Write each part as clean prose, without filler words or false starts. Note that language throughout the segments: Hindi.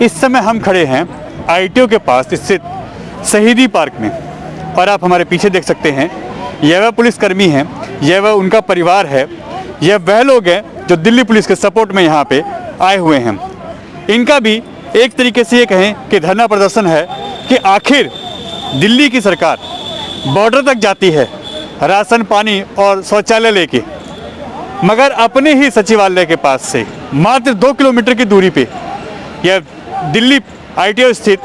इस समय हम खड़े हैं आईटीओ के पास स्थित शहीदी पार्क में और आप हमारे पीछे देख सकते हैं, यह वह पुलिसकर्मी हैं, यह वह उनका परिवार है, यह वह लोग हैं जो दिल्ली पुलिस के सपोर्ट में यहाँ पे आए हुए हैं। इनका भी एक तरीके से ये कहें कि धरना प्रदर्शन है कि आखिर दिल्ली की सरकार बॉर्डर तक जाती है राशन पानी और शौचालय लेके, मगर अपने ही सचिवालय के पास से मात्र 2 किलोमीटर की दूरी पे यह दिल्ली आईटीओ स्थित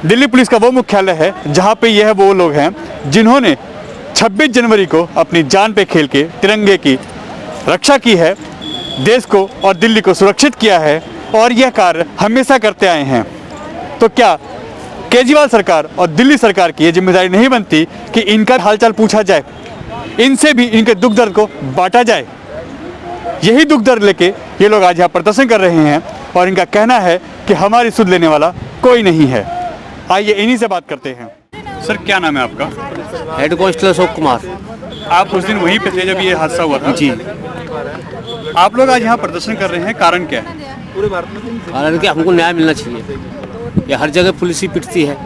दिल्ली पुलिस का वो मुख्यालय है जहाँ पे यह वो लोग हैं जिन्होंने 26 जनवरी को अपनी जान पे खेल के तिरंगे की रक्षा की है, देश को और दिल्ली को सुरक्षित किया है और यह कार्य हमेशा करते आए हैं। तो क्या केजरीवाल सरकार और दिल्ली सरकार की ये जिम्मेदारी नहीं बनती कि इनका हालचाल पूछा जाए, इनसे भी इनके दुख दर्द को बांटा जाए? यही दुख दर्द लेके ये लोग आज यहाँ प्रदर्शन कर रहे हैं और इनका कहना है कि हमारी सुध लेने वाला कोई नहीं है। आइए इन्हीं से बात करते हैं। सर, क्या नाम है आपका? Head constable Ashok Kumar. आप उस दिन वहीं पे थे जब ये हादसा हुआ था? जी। आप लोग आज यहाँ प्रदर्शन कर रहे हैं, कारण क्या है? कारण कि हमको न्याय मिलना चाहिए। ये हर जगह पुलिस ही पिटती है।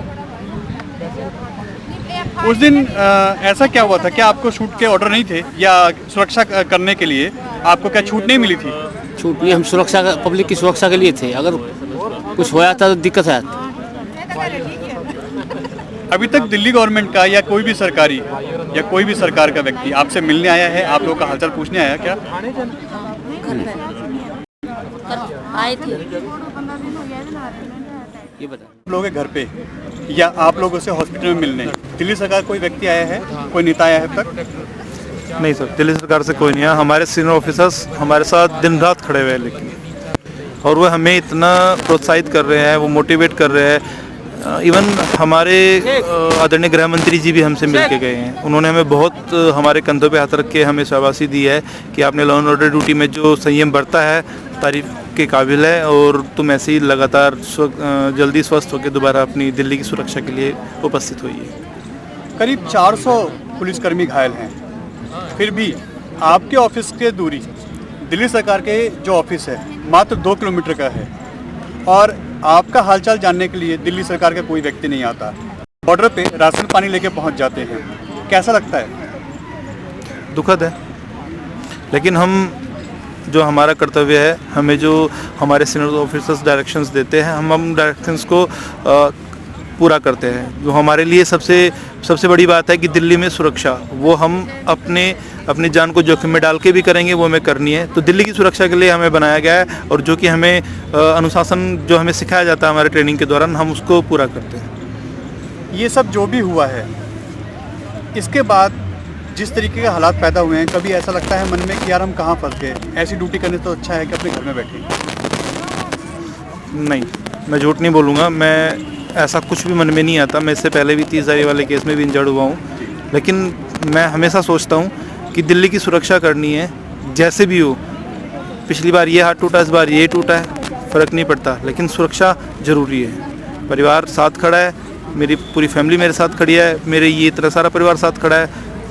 उस दिन ऐसा क्या हुआ था? क्या आपको शूट के ऑर्डर नहीं थे या सुरक्षा करने के लिए आपको क्या छूट नहीं मिली थी? छूट नहीं, हम सुरक्षा पब्लिक की सुरक्षा के लिए थे। अगर कुछ होया था तो दिक्कत है। अभी तक दिल्ली गवर्नमेंट का या कोई भी सरकारी या कोई भी सरकार का व्यक्ति आपसे मिलने आया है, आप लोगों का हालचाल पूछने आया क्या? आए थे। ये बता लोग घर पे या आप लोगों से हॉस्पिटल में मिलने दिल्ली सरकार कोई व्यक्ति आया है, कोई नेता आया है अब तक? नहीं सर, दिल्ली सरकार से कोई नहीं है। हमारे सीनियर ऑफिसर्स हमारे साथ दिन रात खड़े हुए हैं, लेकिन और वो हमें इतना प्रोत्साहित कर रहे हैं, वो मोटिवेट कर रहे हैं। इवन हमारे आदरणीय गृह मंत्री जी भी हमसे मिल के गए हैं। उन्होंने हमें बहुत हमारे कंधों पे हाथ रख के हमें शाबाशी दी है कि आपने लॉ एंड ऑर्डर ड्यूटी में जो संयम बरता है तारीफ के काबिल है और तुम ऐसे ही लगातार जल्दी स्वस्थ होकर दोबारा अपनी दिल्ली की सुरक्षा के लिए उपस्थित होइए। करीब 400 पुलिसकर्मी घायल हैं, फिर भी आपके ऑफिस के दूरी दिल्ली सरकार के जो ऑफिस है मात्र 2 किलोमीटर का है और आपका हालचाल जानने के लिए दिल्ली सरकार का कोई व्यक्ति नहीं आता। बॉर्डर पे राशन पानी लेके पहुंच जाते हैं, कैसा लगता है? दुखद है, लेकिन हम जो हमारा कर्तव्य है, हमें जो हमारे सीनियर ऑफिसर्स डायरेक्शंस देते हैं, हम डायरेक्शंस को पूरा करते हैं। जो हमारे लिए सबसे बड़ी बात है कि दिल्ली में सुरक्षा, वो हम अपनी जान को जोखिम में डाल के भी करेंगे, वो हमें करनी है। तो दिल्ली की सुरक्षा के लिए हमें बनाया गया है और जो कि हमें अनुशासन जो हमें सिखाया जाता है हमारे ट्रेनिंग के दौरान, हम उसको पूरा करते हैं। ये सब जो भी हुआ है, इसके बाद जिस तरीके के हालात पैदा हुए हैं, कभी ऐसा लगता है मन में कि यार हम कहाँ फंस गए, ऐसी ड्यूटी करने तो अच्छा है कि अपने घर में बैठे? नहीं, मैं झूठ नहीं बोलूँगा, मैं ऐसा कुछ भी मन में नहीं आता। मैं इससे पहले भी 30 जारी वाले केस में भी इंजर्ड हुआ हूँ, लेकिन मैं हमेशा सोचता हूँ कि दिल्ली की सुरक्षा करनी है, जैसे भी हो। पिछली बार ये हाथ टूटा, इस बार ये टूटा है, फ़र्क नहीं पड़ता, लेकिन सुरक्षा ज़रूरी है। परिवार साथ खड़ा है, मेरी पूरी फैमिली मेरे साथ खड़ी है, मेरे ये इतना सारा परिवार साथ खड़ा है,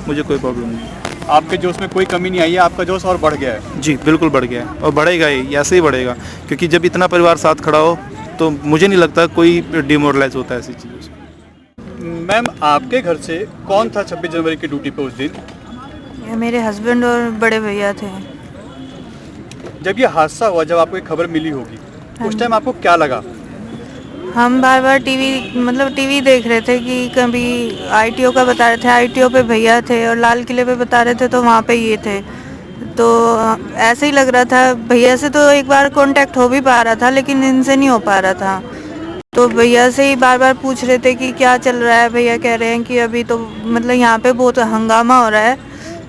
मुझे कोई प्रॉब्लम नहीं। आपके जोश में कोई कमी नहीं आई है, आपका जोश और बढ़ गया है? जी बिल्कुल बढ़ गया है और बढ़ेगा, ये ऐसे ही बढ़ेगा, क्योंकि जब इतना परिवार साथ खड़ा हो तो मुझे नहीं लगता कोई डिमोरलाइज होता है ऐसी चीज़ों से। मैम, आपके घर से कौन था 26 जनवरी की ड्यूटी पे उस दिन? ये मेरे हस्बैंड और बड़े भैया थे। जब ये हादसा हुआ, जब आपको ये खबर मिली होगी, उस टाइम आपको क्या लगा? हम बार बार टीवी देख रहे थे कि कभी आईटीओ का बता रहे थे, आईटीओ पे भैया थे और लाल किले पे बता रहे थे तो वहाँ पे ये थे। तो ऐसे ही लग रहा था। भैया से तो एक बार कांटेक्ट हो भी पा रहा था, लेकिन इनसे नहीं हो पा रहा था। तो भैया से ही बार बार पूछ रहे थे कि क्या चल रहा है। भैया कह रहे हैं कि अभी तो यहाँ पे बहुत हंगामा हो रहा है।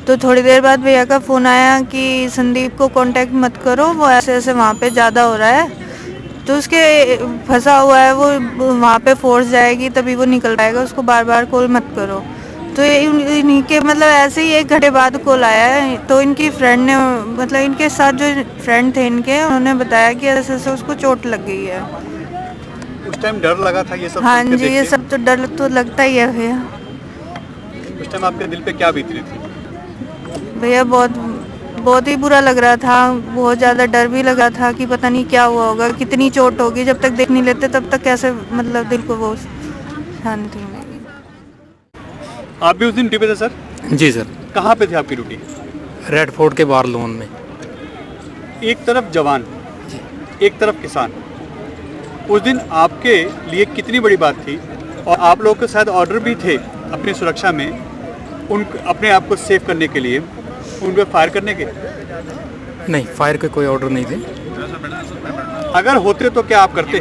तो थोड़ी देर बाद भैया का फ़ोन आया कि संदीप को कांटेक्ट मत करो, वो ऐसे ऐसे वहाँ पे ज़्यादा हो रहा है, तो उसके फंसा हुआ है, वो वहाँ पे फोर्स जाएगी तभी वो निकल पाएगा, उसको बार बार कॉल मत करो। तो इन्हीं के ऐसे ही 1 घंटे बाद कॉल आया है। तो इनकी फ्रेंड ने इनके साथ जो फ्रेंड थे इनके, उन्होंने बताया कि ऐसे ऐसे उसको चोट लग गई है। उस टाइम डर लगा था ये सब? हाँ जी, ये सब तो डर तो लगता ही है भैया। उस टाइम आपके दिल पे क्या बीत रही थी? भैया बहुत बहुत ही बुरा लग रहा था, बहुत ज़्यादा डर भी लगा था कि पता नहीं क्या हुआ होगा, कितनी चोट होगी। जब तक देख नहीं लेते तब तक कैसे मतलब दिल को वो शांति मिलेगी। आप भी उस दिन ड्यूटी पे थे सर? जी सर, कहाँ पे थे आपकी ड्यूटी? रेड फोर्ट के बाहर लोन में। एक तरफ जवान, एक तरफ किसान। उस दिन आपके लिए कितनी बड़ी बात थी, और आप लोगों के शायद ऑर्डर भी थे अपनी सुरक्षा में, उन अपने आप को सेव करने के लिए, उन पर फायर करने के? नहीं, फायर के कोई ऑर्डर नहीं थे। अगर होते तो क्या आप करते?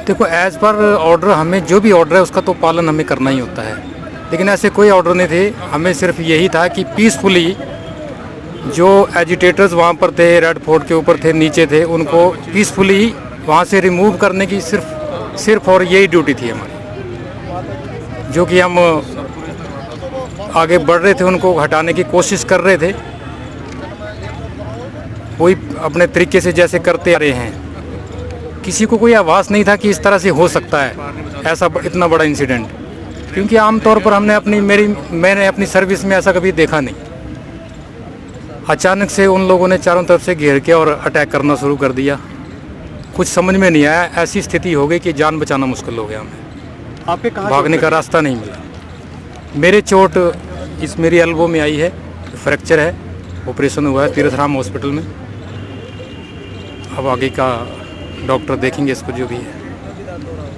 देखो, एज पर ऑर्डर हमें जो भी ऑर्डर है उसका तो पालन हमें करना ही होता है, लेकिन ऐसे कोई ऑर्डर नहीं थे। हमें सिर्फ यही था कि पीसफुली जो एजिटेटर्स वहाँ पर थे, रेड फोर्ट के ऊपर थे, नीचे थे, उनको पीसफुली वहाँ से रिमूव करने की सिर्फ और यही ड्यूटी थी हमारी। जो कि हम आगे बढ़ रहे थे, उनको हटाने की कोशिश कर रहे थे, वही अपने तरीके से जैसे करते आ रहे हैं। किसी को कोई आभास नहीं था कि इस तरह से हो सकता है ऐसा इतना बड़ा इंसिडेंट, क्योंकि आमतौर पर मैंने अपनी सर्विस में ऐसा कभी देखा नहीं। अचानक से उन लोगों ने चारों तरफ से घेर के और अटैक करना शुरू कर दिया। कुछ समझ में नहीं आया, ऐसी स्थिति हो गई कि जान बचाना मुश्किल हो गया हमें। आपके कहाँ भागने का रास्ता नहीं मिला। मेरे चोट इस मेरी एल्बो में आई है, फ्रैक्चर है, ऑपरेशन हुआ है तीर्थराम हॉस्पिटल में। अब आगे का डॉक्टर देखेंगे इसको जो भी है।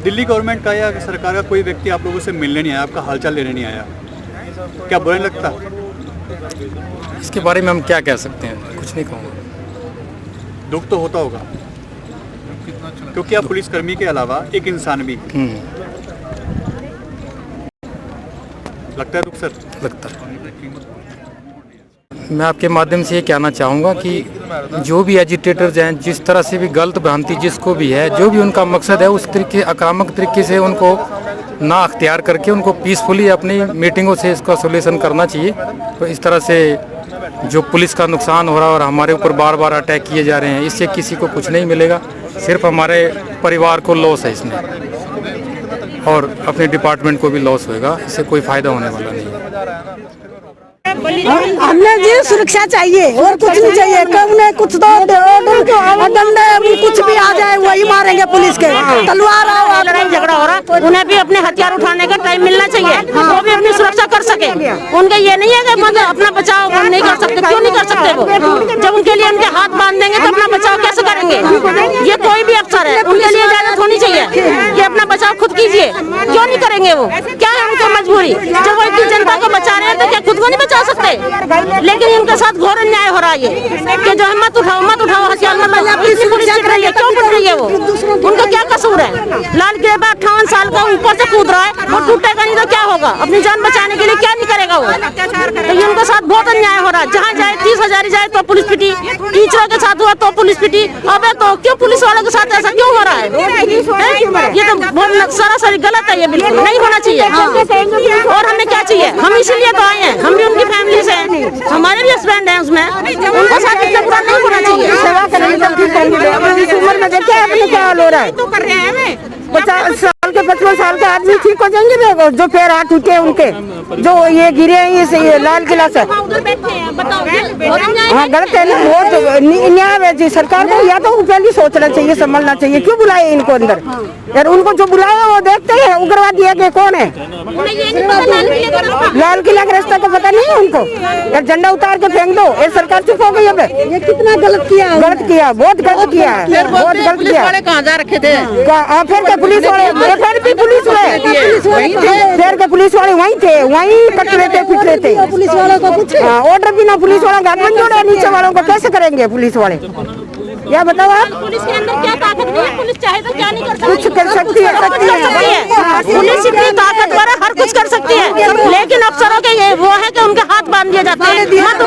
दिल्ली गवर्नमेंट का या सरकार का कोई व्यक्ति आप लोगों से मिलने नहीं आया, आपका हालचाल लेने नहीं आया, क्या बुरा नहीं लगता? इसके बारे में हम क्या कह सकते हैं, कुछ नहीं कहूँगा। दुख तो होता होगा, क्योंकि आप पुलिसकर्मी के अलावा एक इंसान भी। लगता है दुख सर? लगता है। मैं आपके माध्यम से ये कहना चाहूँगा कि जो भी एजिटेटर्स हैं, जिस तरह से भी गलत भ्रांति जिसको भी है, जो भी उनका मकसद है, उस तरीके आक्रामक तरीके से उनको ना अख्तियार करके उनको पीसफुली अपनी मीटिंगों से इसका सोल्यूशन करना चाहिए। तो इस तरह से जो पुलिस का नुकसान हो रहा है और हमारे ऊपर बार बार अटैक किए जा रहे हैं, इससे किसी को कुछ नहीं मिलेगा, सिर्फ हमारे परिवार को लॉस है इसमें, और अपने डिपार्टमेंट को भी लॉस होएगा। इससे कोई फ़ायदा होने वाला नहीं है। हमने जी सुरक्षा चाहिए और कुछ नहीं चाहिए। कब ने कुछ तो डंडे कुछ भी आ जाए वही मारेंगे पुलिस के, तलवार लड़ाई झगड़ा हो रहा, उन्हें भी अपने हथियार उठाने का टाइम मिलना चाहिए, वो भी अपनी सुरक्षा कर सके। उनका ये नहीं है कि मतलब अपना बचाव नहीं कर सकते। क्यों नहीं कर सकते वो? जब उनके लिए उनके हाथ बांध देंगे तो अपना बचाव कैसे करेंगे? ये कोई भी अफसर है, उनके लिए इजाजत होनी चाहिए कि अपना बचाव खुद कीजिए। क्यों नहीं करेंगे वो? क्या है उनकी मजबूरी? जब वो इतनी जनता को बचा रहे हैं तो क्या खुद को नहीं बचा सकते? लेकिन इनके साथ घोर अन्याय हो रहा है ये कि जो मत उठाओ हथियार मत लो। पुलिस पिट रही है, क्यों पिट रही है वो? उनका क्या कसूर है? लाल किले पर 58 साल का ऊपर से कूद रहा है, वो टूटेगा नहीं तो क्या होगा? अपनी जान बचाने के लिए क्या नहीं करेगा वो? तो ये उनके साथ बहुत अन्याय हो रहा है। जहाँ जाए 30,000 जाए तो पुलिस पिटी, टीचरों के साथ हुआ तो पुलिस पिटी। अब तो क्यों पुलिस वालों के साथ ऐसा क्यों हो रहा है? ये तो बहुत सरासर गलत है, ये बिल्कुल नहीं होना चाहिए। और हमें क्या चाहिए? हम इसीलिए तो आए हैं, हम भी उनकी फैमिली से, हमारे भी हस्बैंड हैं उसमें, उनके साथ इतना बुरा नहीं होना चाहिए। सेवा करेंगे तब ठीक होंगे। इस उम्र में देखिए अपने क्या हाल हो रहा है। 50 साल के 55 साल के आदमी ठीक हो जाएंगे, देखो जो पैर हाथ टूटे उनके, जो ये गिरे हैं ये लाल किला से। हाँ गलत है ना, बहुत न्याय है जी। सरकार को या तो पहले सोचना चाहिए, संभलना चाहिए। क्यों बुलाए इनको अंदर? यार उनको जो बुलाया वो देखते हैं उग्रवादी है कि कौन है। लाल किला के रास्ते का पता नहीं है उनको। यार झंडा उतार के फेंक दो, ये सरकार चुप हो गई। अब ये कितना गलत किया, बहुत गलत किया है, बहुत गलत किया। कहाँ जा रखे थे? फिर के पुलिस वाले, फिर भी पुलिस वाले, फिर के पुलिस वाले वहीं थे, वहीं कट रहे थे, पिट रहे थे। पुलिस वालों को कुछ ऑर्डर भी ना, पुलिस वालों का हाथ में जोड़े, नीचे वालों को कैसे करेंगे पुलिस वाले? या बताओ आप। पुलिस के अंदर क्या ताकत नहीं है? पुलिस चाहे तो क्या नहीं कर सकती? कुछ कर सकती है, पुलिस इतनी ताकतवर है, हर कुछ कर सकती है। लेकिन अफसरों के ये वो है कि उनके हाथ बांध दिए जाते हैं, मत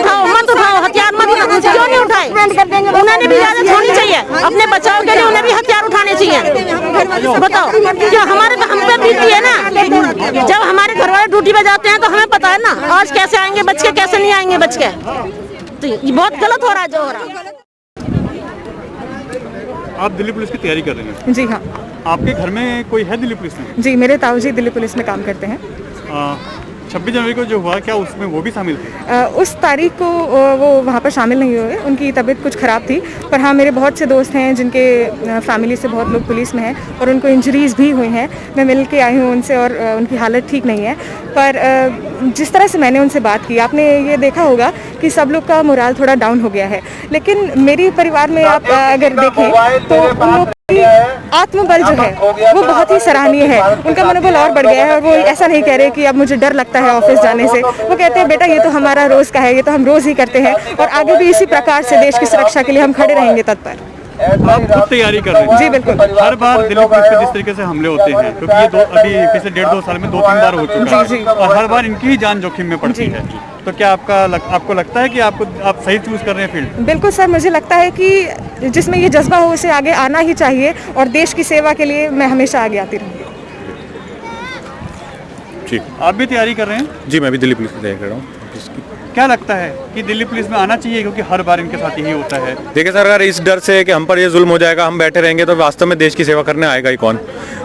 उठाओ हथियार मत उठाओ। क्यों नहीं उठाए? उन्हें भी इजाजत होनी चाहिए, अपने बचाव के लिए उन्हें भी हथियार उठाने चाहिए। बताओ, क्या हमारे हम पे बीतती है ना? जब हमारे घर वाले ड्यूटी पे जाते हैं तो हमें पता है ना आज कैसे आएंगे बच के, कैसे नहीं आएंगे बच के। तो ये बहुत गलत हो रहा है जो हो रहा है। आप दिल्ली पुलिस की तैयारी कर रहे हैं? जी हाँ। आपके घर में कोई है दिल्ली पुलिस में? जी, मेरे ताऊ जी दिल्ली पुलिस में काम करते हैं। 26 जनवरी को जो हुआ, क्या उसमें वो भी शामिल थे? उस तारीख को वो वहाँ पर शामिल नहीं हुए, उनकी तबीयत कुछ ख़राब थी। पर हाँ, मेरे बहुत से दोस्त हैं जिनके फैमिली से बहुत लोग पुलिस में हैं और उनको इंजरीज़ भी हुई हैं। मैं मिल के आई हूँ उनसे और उनकी हालत ठीक नहीं है। पर जिस तरह से मैंने उनसे बात की, आपने ये देखा होगा कि सब लोग का मोराल थोड़ा डाउन हो गया है। लेकिन मेरे परिवार में आप अगर देखें तो उन लोग आत्मबल जो है वो बहुत ही सराहनीय है। उनका मनोबल और बढ़ गया है और वो ऐसा नहीं कह रहे कि अब मुझे डर लगता है ऑफिस जाने से। वो कहते हैं बेटा ये तो हमारा रोज़ का है, ये तो हम रोज़ ही करते हैं और आगे भी इसी प्रकार से देश की सुरक्षा के लिए हम खड़े रहेंगे तत्पर। आप खुद तैयारी कर रहे हैं? जी बिल्कुल। हर बार दिल्ली पुलिस पे जिस तरीके से हमले होते हैं, क्योंकि ये अभी पिछले 1.5-2 साल में 2-3 बार हो चुका है और हर बार इनकी ही जान जोखिम में पड़ती है, तो क्या आपको लगता है कि आप सही चूज कर रहे हैं फील्ड? बिल्कुल सर, मुझे लगता है कि जिसमें ये जज्बा हो उसे आगे आना ही चाहिए और देश की सेवा के लिए मैं हमेशा आगे आती रहूँगी। ठीक, आप भी तैयारी कर रहे हैं? जी, मैं भी दिल्ली पुलिस की तैयारी कर रहा हूँ। क्या लगता है कि दिल्ली पुलिस में आना चाहिए, क्योंकि हर बार इनके साथ यही होता है? देखिए सर, अगर इस डर से कि हम पर ये जुल्म हो जाएगा, हम बैठे रहेंगे, तो वास्तव में देश की सेवा करने आएगा ही कौन।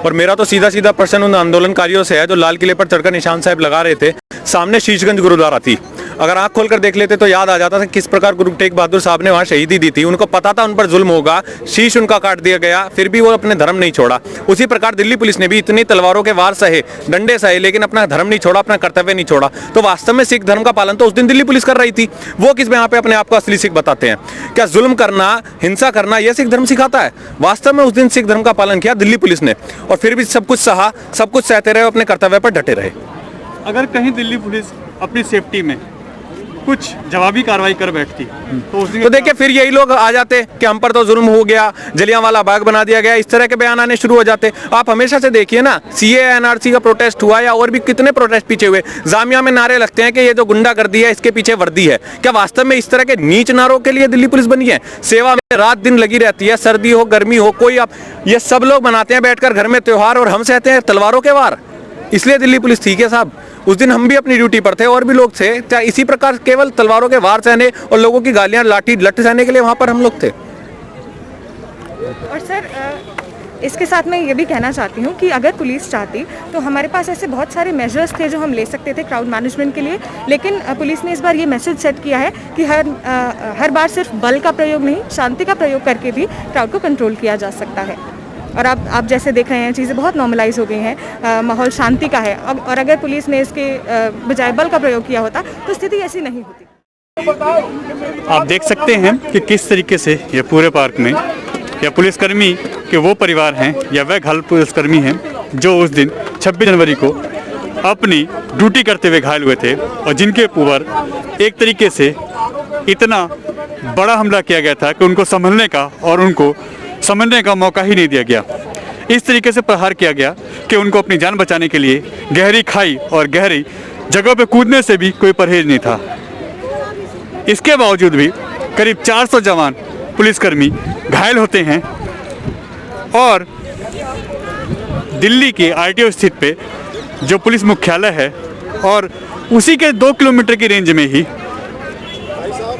और मेरा तो सीधा प्रश्न उन आंदोलनकारियों से है जो लाल किले पर चढ़कर निशान साहब लगा रहे थे। सामने शीशगंज गुरुद्वारा थी, अगर आंख खोलकर देख लेते तो याद आ जाता था किस प्रकार गुरु तेग बहादुर साहब ने वहाँ शहीदी दी थी। उनको पता था उन पर जुल्म होगा, शीश उनका काट दिया गया, फिर भी वो अपने धर्म नहीं छोड़ा। उसी प्रकार दिल्ली पुलिस ने भी इतनी तलवारों के वार सहे, डंडे सहे, लेकिन अपना धर्म नहीं छोड़ा, अपना कर्तव्य नहीं छोड़ा। तो वास्तव में सिख धर्म का पालन तो उस दिन दिल्ली पुलिस कर रही थी। वो किस में यहाँ पे अपने आप को असली सिख बताते हैं? क्या जुल्म करना, हिंसा करना यह सिख धर्म सिखाता है? वास्तव में उस दिन सिख धर्म का पालन किया दिल्ली पुलिस ने और फिर भी सब कुछ सहा, सब कुछ सहते रहे, अपने कर्तव्य पर डटे रहे। अगर कहीं दिल्ली पुलिस अपनी सेफ्टी में कुछ जवाबी कार्रवाई कर बैठती तो देखिए फिर यही लोग आ जाते कि हम पर तो जुल्म हो गया, जलियांवाला बाग बना दिया गया, इस तरह के बयान आने शुरू हो जाते। आप हमेशा से देखिए ना, सीए एनआरसी का प्रोटेस्ट हुआ या और भी कितने प्रोटेस्ट पीछे हुए, जामिया में नारे लगते हैं कि ये जो गुंडागर्दी है इसके पीछे वर्दी है। क्या वास्तव में इस तरह के नीच नारों के लिए दिल्ली पुलिस बनी है? सेवा में रात दिन लगी रहती है, सर्दी हो गर्मी हो, कोई आप ये सब लोग मनाते हैं बैठकर घर में त्योहार और हम सहते हैं तलवारों के वार। इसलिए दिल्ली पुलिस ठीक है साहब, उस दिन हम भी अपनी ड्यूटी पर थे और भी लोग थे, क्या इसी प्रकार केवल तलवारों के वार सहने और लोगों की गालियां लाठी लठ सहने के लिए वहां पर हम लोग थे? और सर इसके साथ मैं ये भी कहना चाहती हूँ कि अगर पुलिस चाहती तो हमारे पास ऐसे बहुत सारे मेजर्स थे जो हम ले सकते थे क्राउड मैनेजमेंट के लिए। लेकिन पुलिस ने इस बार ये मैसेज सेट किया है कि हर बार सिर्फ बल का प्रयोग नहीं, शांति का प्रयोग करके भी क्राउड को कंट्रोल किया जा सकता है। और आप जैसे देख रहे हैं चीज़ें बहुत नॉर्मलाइज हो गई हैं, माहौल शांति का है। और अगर पुलिस ने इसके बजाय बल का प्रयोग किया होता तो स्थिति ऐसी नहीं होती। आप देख सकते हैं कि किस तरीके से ये पूरे पार्क में या पुलिसकर्मी के वो परिवार हैं या वह घायल पुलिसकर्मी हैं जो उस दिन 26 जनवरी को अपनी ड्यूटी करते हुए घायल हुए थे और जिनके ऊपर एक तरीके से इतना बड़ा हमला किया गया था कि उनको संभलने का और उनको समझने का मौका ही नहीं दिया गया। इस तरीके से प्रहार किया गया कि उनको अपनी जान बचाने के लिए गहरी खाई और गहरी जगहों पर कूदने से भी कोई परहेज नहीं था। इसके बावजूद भी करीब 400 जवान पुलिसकर्मी घायल होते हैं और दिल्ली के आरटीओ स्थित पे जो पुलिस मुख्यालय है और उसी के 2 किलोमीटर की रेंज में ही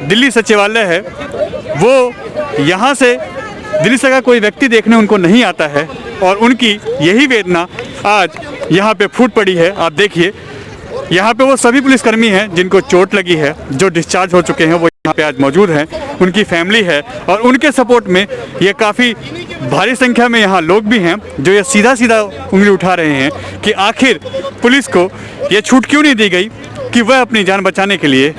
दिल्ली सचिवालय है, वो यहाँ से दिल्ली से का कोई व्यक्ति देखने उनको नहीं आता है और उनकी यही वेदना आज यहाँ पे फूट पड़ी है। आप देखिए यहाँ पे वो सभी पुलिसकर्मी हैं जिनको चोट लगी है, जो डिस्चार्ज हो चुके हैं, वो यहाँ पे आज मौजूद हैं, उनकी फैमिली है और उनके सपोर्ट में ये काफ़ी भारी संख्या में यहाँ लोग भी हैं जो ये सीधा उंगली उठा रहे हैं कि आखिर पुलिस को ये छूट क्यों नहीं दी गई कि वह अपनी जान बचाने के लिए,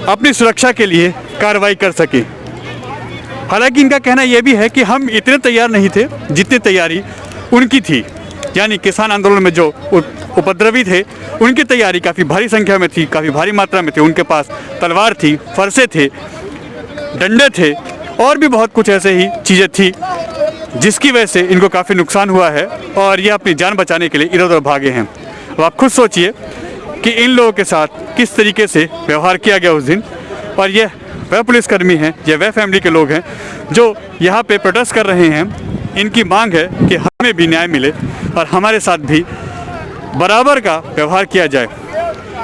अपनी सुरक्षा के लिए कार्रवाई कर सके। हालांकि इनका कहना यह भी है कि हम इतने तैयार नहीं थे जितनी तैयारी उनकी थी, यानी किसान आंदोलन में जो उपद्रवी थे उनकी तैयारी काफ़ी भारी संख्या में थी, काफ़ी भारी मात्रा में थी। उनके पास तलवार थी, फरसे थे, डंडे थे और भी बहुत कुछ ऐसे ही चीज़ें थी जिसकी वजह से इनको काफ़ी नुकसान हुआ है और ये अपनी जान बचाने के लिए इधर उधर भागे हैं। अब आप खुद सोचिए कि इन लोगों के साथ किस तरीके से व्यवहार किया गया उस दिन, और यह वह पुलिसकर्मी हैं, यह वह फैमिली के लोग हैं जो यहाँ पे प्रोटेस्ट कर रहे हैं। इनकी मांग है कि हमें भी न्याय मिले और हमारे साथ भी बराबर का व्यवहार किया जाए।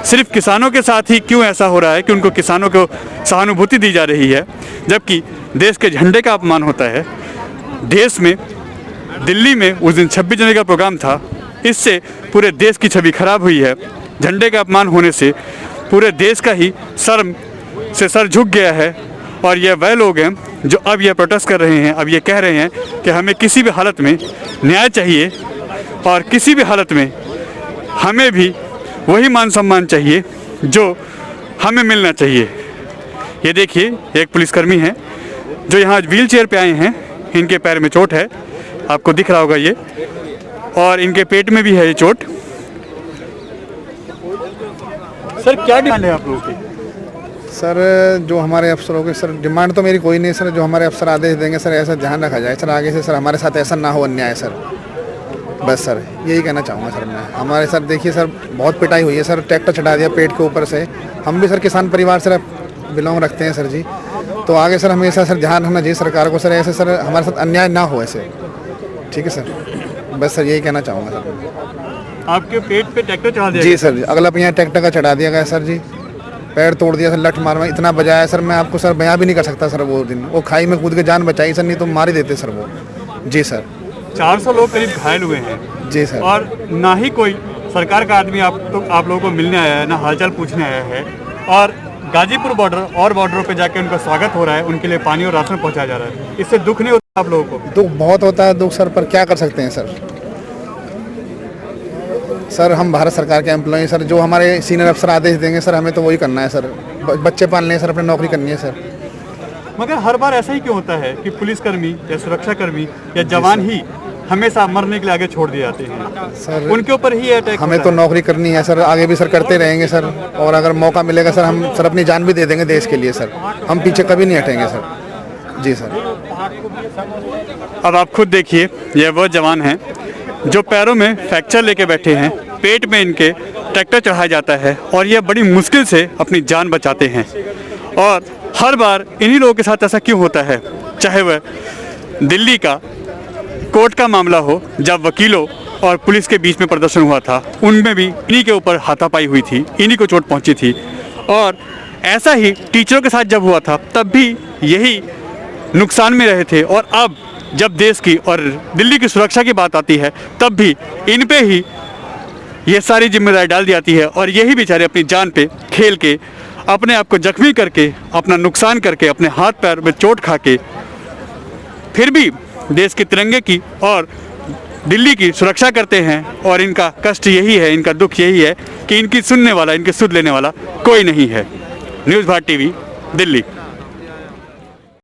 सिर्फ किसानों के साथ ही क्यों ऐसा हो रहा है कि उनको किसानों को सहानुभूति दी जा रही है, जबकि देश के झंडे का अपमान होता है। देश में, दिल्ली में उस दिन 26 जनवरी का प्रोग्राम था, इससे पूरे देश की छवि खराब हुई है। झंडे का अपमान होने से पूरे देश का ही शर्म से सर झुक गया है। और ये वह लोग हैं जो अब ये प्रोटेस्ट कर रहे हैं, अब ये कह रहे हैं कि हमें किसी भी हालत में न्याय चाहिए और किसी भी हालत में हमें भी वही मान सम्मान चाहिए जो हमें मिलना चाहिए। ये देखिए, एक पुलिसकर्मी हैं जो यहाँ व्हील चेयर पे आए हैं, इनके पैर में चोट है, आपको दिख रहा होगा ये, और इनके पेट में भी है ये चोट। सर क्या डिमांड है आप लोगों की? सर जो हमारे अफसरों के सर डिमांड तो मेरी कोई नहीं सर, जो हमारे अफसर आदेश देंगे सर ऐसा ध्यान रखा जाए सर, आगे से सर हमारे साथ ऐसा ना हो अन्याय सर, बस सर यही कहना चाहूँगा सर मैं। हमारे सर देखिए सर बहुत पिटाई हुई है सर, ट्रैक्टर चढ़ा दिया पेट के ऊपर से। हम भी सर किसान परिवार से बिलोंग रखते हैं सर जी, तो आगे सर हमेशा सर ध्यान रखना चाहिए सरकार को सर, ऐसे सर हमारे साथ अन्याय ना हो ऐसे, ठीक है सर, बस सर यही कहना चाहूँगा सर। आपके पेट पे ट्रैक्टर चढ़ा दिया? जी सर, अगला पहिया ट्रैक्टर का चढ़ा दिया गया सर जी, पैर तोड़ दिया सर, लठ मार इतना बजाया सर, मैं आपको सर बयां भी नहीं कर सकता सर। वो दिन वो खाई में कूद के जान बचाई सर, नहीं तो मार ही देते सर वो। जी सर, 400 लोग करीब घायल हुए हैं। जी सर, और ना ही कोई सरकार का आदमी आप लोगों को मिलने आया है, ना हालचाल पूछने आया है। और गाजीपुर बॉर्डर और बॉर्डरों पे जाके उनका स्वागत हो रहा है, उनके लिए पानी और राशन पहुंचाया जा रहा है। इससे दुख नहीं होता आप लोगों को? दुख बहुत होता है दुख सर, पर क्या कर सकते हैं सर। सर हम भारत सरकार के एम्प्लॉय सर, जो हमारे सीनियर अफसर आदेश देंगे सर हमें तो वही करना है सर, बच्चे पालने हैं सर, अपनी नौकरी करनी है सर। मगर हर बार ऐसा ही क्यों होता है कि पुलिसकर्मी या सुरक्षाकर्मी या जवान ही हमेशा मरने के लिए आगे छोड़ दिए जाते हैं सर? उनके ऊपर ही अटैक हमें तो नौकरी करनी है सर, आगे भी सर करते रहेंगे सर, और अगर मौका मिलेगा सर हम सर अपनी जान भी दे देंगे देश के लिए सर, हम पीछे कभी नहीं हटेंगे सर। जी सर। अब आप खुद देखिए, ये वो जवान हैं जो पैरों में फ्रैक्चर लेके बैठे हैं, पेट में इनके ट्रैक्टर चढ़ाया जाता है और ये बड़ी मुश्किल से अपनी जान बचाते हैं। और हर बार इन्हीं लोगों के साथ ऐसा क्यों होता है? चाहे वह दिल्ली का कोर्ट का मामला हो, जब वकीलों और पुलिस के बीच में प्रदर्शन हुआ था, उनमें भी इन्हीं के ऊपर हाथापाई हुई थी, इन्हीं को चोट पहुंची थी। और ऐसा ही टीचरों के साथ जब हुआ था, तब भी यही नुकसान में रहे थे। और अब जब देश की और दिल्ली की सुरक्षा की बात आती है, तब भी इन पे ही ये सारी जिम्मेदारी डाल दी जाती है और यही बेचारे अपनी जान पे खेल के, अपने आप को जख्मी करके, अपना नुकसान करके, अपने हाथ पैर में चोट खा के, फिर भी देश के तिरंगे की और दिल्ली की सुरक्षा करते हैं। और इनका कष्ट यही है, इनका दुख यही है कि इनकी सुनने वाला, इनकी सुध लेने वाला कोई नहीं है। News Bharat TV, Delhi.